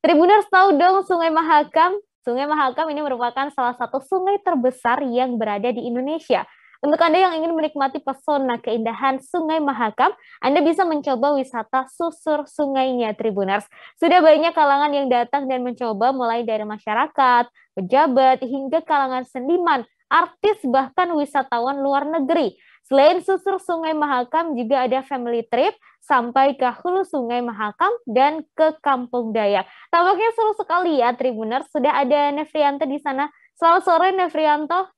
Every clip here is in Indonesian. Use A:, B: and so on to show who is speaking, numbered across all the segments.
A: Tribuners tahu dong Sungai Mahakam? Sungai Mahakam ini merupakan salah satu sungai terbesar yang berada di Indonesia. Untuk Anda yang ingin menikmati pesona keindahan Sungai Mahakam, Anda bisa mencoba wisata susur sungainya, Tribuners. Sudah banyak kalangan yang datang dan mencoba, mulai dari masyarakat, pejabat, hingga kalangan seniman, artis, bahkan wisatawan luar negeri. Selain susur Sungai Mahakam, juga ada family trip sampai ke hulu Sungai Mahakam dan ke Kampung Dayak. Tampaknya seru sekali ya, Tribuners. Sudah ada Nefrianto di sana. Selamat sore, Nefrianto.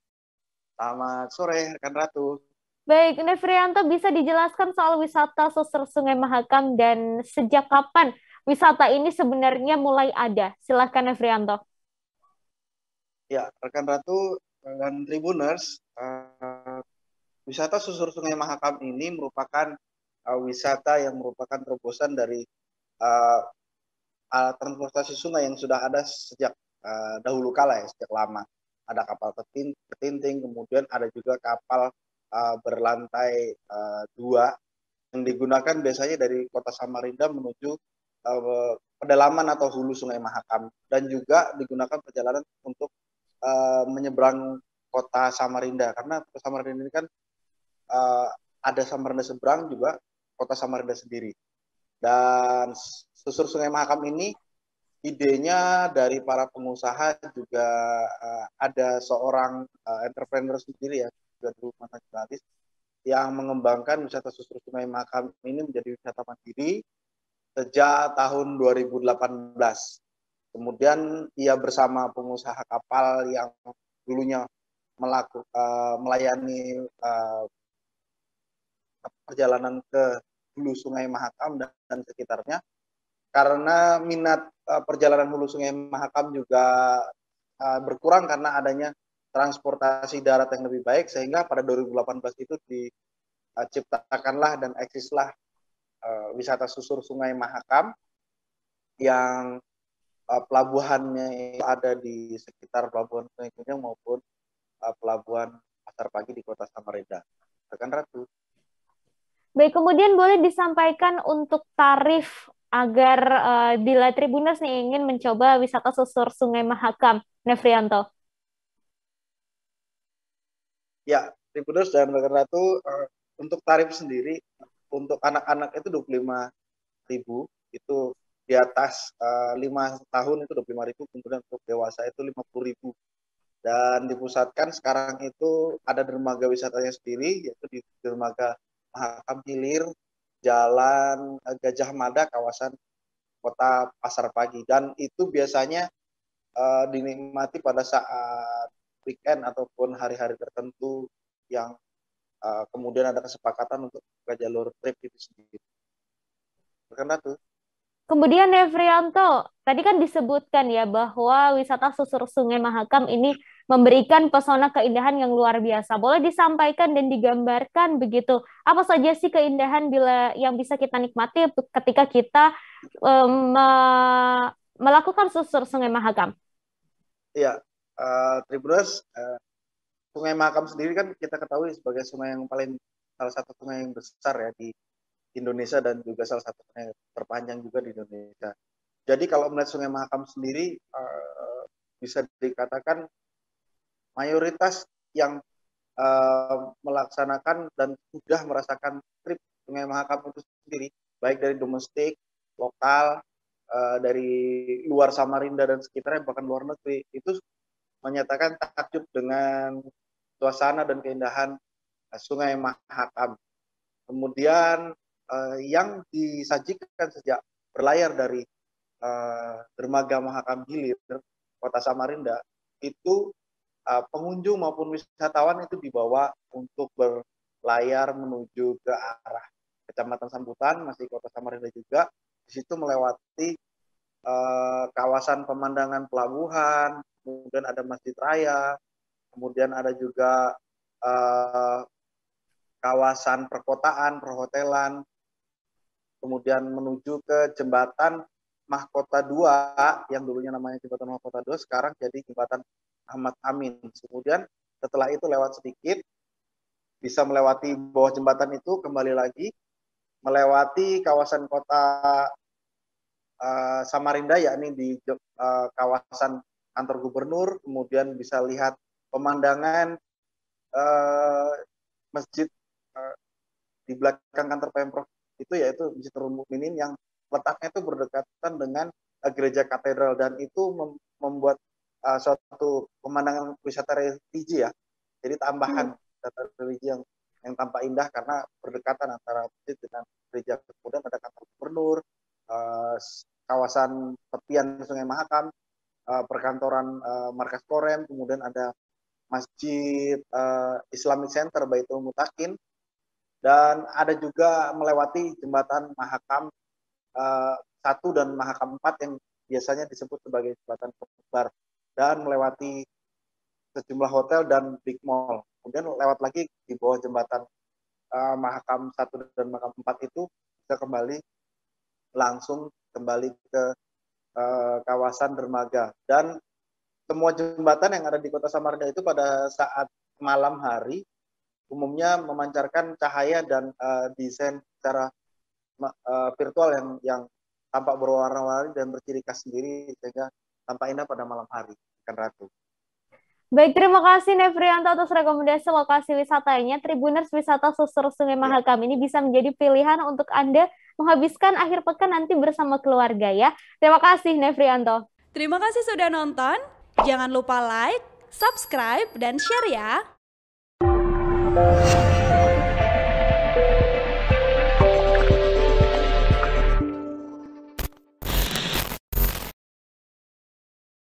B: Selamat sore, rekan Ratu.
A: Baik, Nefrianto, bisa dijelaskan soal wisata susur Sungai Mahakam dan sejak kapan wisata ini sebenarnya mulai ada? Silahkan, Nefrianto.
B: Ya, rekan Ratu dan Tribuners, wisata susur Sungai Mahakam ini merupakan wisata yang merupakan terobosan dari uh, alat transportasi sungai yang sudah ada sejak dahulu kala ya, sejak lama. Ada kapal ketinting, kemudian ada juga kapal berlantai dua yang digunakan biasanya dari kota Samarinda menuju pedalaman atau hulu Sungai Mahakam, dan juga digunakan perjalanan untuk menyeberang kota Samarinda, karena kota Samarinda ini kan uh, ada Samarinda seberang juga kota Samarinda sendiri. Dan susur Sungai Mahakam ini idenya dari para pengusaha, juga ada seorang entrepreneur sendiri ya, juga dulu mantan jurnalis, yang mengembangkan wisata susur Sungai Mahakam ini menjadi wisata mandiri sejak tahun 2018. Kemudian ia bersama pengusaha kapal yang dulunya melayani perjalanan ke hulu Sungai Mahakam dan sekitarnya. Karena minat perjalanan hulu Sungai Mahakam juga berkurang karena adanya transportasi darat yang lebih baik, sehingga pada 2018 itu diciptakanlah dan eksislah wisata susur Sungai Mahakam yang pelabuhannya ada di sekitar Pelabuhan Sungai Kunjang maupun Pelabuhan Pasar Pagi di Kota Samarinda. Rekan Ratu.
A: Baik, kemudian boleh disampaikan untuk tarif agar bila Tribuners nih ingin mencoba wisata susur Sungai Mahakam, Nefrianto.
B: Ya, Tribuners dan rekan Ratu, untuk tarif sendiri untuk anak-anak itu 25.000, itu di atas 5 tahun itu 25.000, kemudian untuk dewasa itu 50.000. Dan dipusatkan sekarang itu ada dermaga wisatanya sendiri, yaitu di dermaga Mahakam Hilir, Jalan Gajah Mada, kawasan Kota Pasar Pagi. Dan itu biasanya dinikmati pada saat weekend ataupun hari-hari tertentu yang kemudian ada kesepakatan untuk buka jalur trip itu sendiri. Karena tuh,
A: Kemudian Nefrianto, tadi kan disebutkan ya bahwa wisata susur Sungai Mahakam ini memberikan pesona keindahan yang luar biasa. Boleh disampaikan dan digambarkan begitu. Apa saja sih keindahan bila yang bisa kita nikmati ketika kita melakukan susur Sungai Mahakam?
B: ya, Tribuners, Sungai Mahakam sendiri kan kita ketahui sebagai sungai yang paling, salah satu sungai yang besar ya di Indonesia, dan juga salah satu sungai yang terpanjang juga di Indonesia. Jadi kalau melihat Sungai Mahakam sendiri, bisa dikatakan mayoritas yang melaksanakan dan sudah merasakan trip Sungai Mahakam itu sendiri, baik dari domestik, lokal, dari luar Samarinda dan sekitarnya, bahkan luar negeri, itu menyatakan takjub dengan suasana dan keindahan Sungai Mahakam. Kemudian yang disajikan sejak berlayar dari dermaga Mahakam Hilir, Kota Samarinda, itu pengunjung maupun wisatawan itu dibawa untuk berlayar menuju ke arah Kecamatan Sambutan, masih Kota Samarinda juga. Di situ melewati kawasan pemandangan pelabuhan, kemudian ada Masjid Raya, kemudian ada juga kawasan perkotaan, perhotelan, kemudian menuju ke jembatan Mahkota 2 yang dulunya namanya jembatan Mahkota 2, sekarang jadi jembatan Ahmad Amin. Kemudian setelah itu lewat sedikit, bisa melewati bawah jembatan itu, kembali lagi melewati kawasan kota Samarinda, yakni di kawasan kantor gubernur, kemudian bisa lihat pemandangan masjid di belakang kantor Pemprov itu, yaitu Masjidul Mukminin yang letaknya itu berdekatan dengan gereja katedral, dan itu membuat suatu pemandangan wisata religi ya. Jadi tambahan wisata religi yang tampak indah karena berdekatan antara masjid dengan gereja. Kemudian ada kantor gubernur, kawasan tepian Sungai Mahakam, perkantoran Markas Korem, kemudian ada Masjid Islamic Center Baitul Mutakin, dan ada juga melewati jembatan Mahakam 1 dan Mahakam 4 yang biasanya disebut sebagai jembatan kembar, dan melewati sejumlah hotel dan big mall. Kemudian lewat lagi di bawah jembatan Mahakam 1 dan Mahakam 4 itu bisa langsung kembali ke kawasan dermaga. Dan semua jembatan yang ada di Kota Samarinda itu pada saat malam hari umumnya memancarkan cahaya dan desain secara virtual yang tampak berwarna-warni dan berciri khas sendiri, sehingga tampak indah pada malam hari, kan Ratu.
A: Baik, terima kasih Nefrianto atas rekomendasi lokasi wisatanya. Tribuners, wisata susur Sungai Mahakam ini bisa menjadi pilihan untuk Anda menghabiskan akhir pekan nanti bersama keluarga ya. Terima kasih Nefrianto.
C: Terima kasih sudah nonton. Jangan lupa like, subscribe, dan share ya.